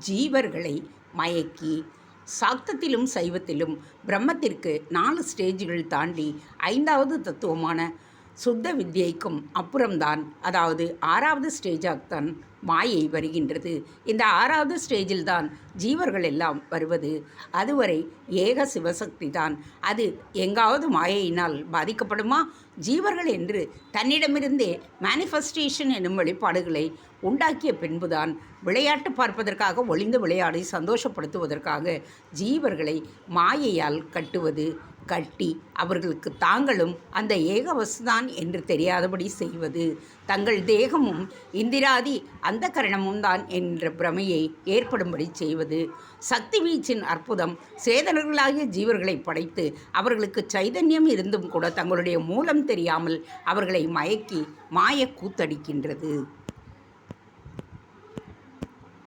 ஜீவர்களை மயக்கி சாக்தத்திலும் சைவத்திலும் பிரம்மத்திற்கு 4 ஸ்டேஜ்கள் தாண்டி 5வது தத்துவமான சுத்த வித்யைக்கும் அப்புறம்தான், அதாவது 6வது ஸ்டேஜாகத்தான் மாயை வருகின்றது. இந்த 6வது ஸ்டேஜில் தான் ஜீவர்கள் எல்லாம் வருவது. அதுவரை ஏக சிவசக்தி தான். அது எங்காவது மாயையினால் பாதிக்கப்படுமா? ஜீவர்கள் என்று தன்னிடமிருந்தே மேனிஃபெஸ்டேஷன் என்னும் வெளிப்பாடுகளை உண்டாக்கிய பின்புதான் விளையாட்டு பார்ப்பதற்காக ஒளிந்து விளையாடி சந்தோஷப்படுத்துவதற்காக ஜீவர்களை மாயையால் கட்டி அவர்களுக்கு தாங்களும் அந்த ஏக வசுதான் என்று தெரியாதபடி செய்வது, தங்கள் தேகமும் இந்திராதி அந்த கரணமும் தான் என்ற பிரமையை ஏற்படும்படி செய்வது, சக்தி வீச்சின் அற்புதம் சேதனர்களாகிய ஜீவர்களை படைத்து அவர்களுக்கு சைதன்யம் இருந்தும் கூட தங்களுடைய மூலம் தெரியாமல் அவர்களை மயக்கி மாய கூத்தடிக்கின்றது.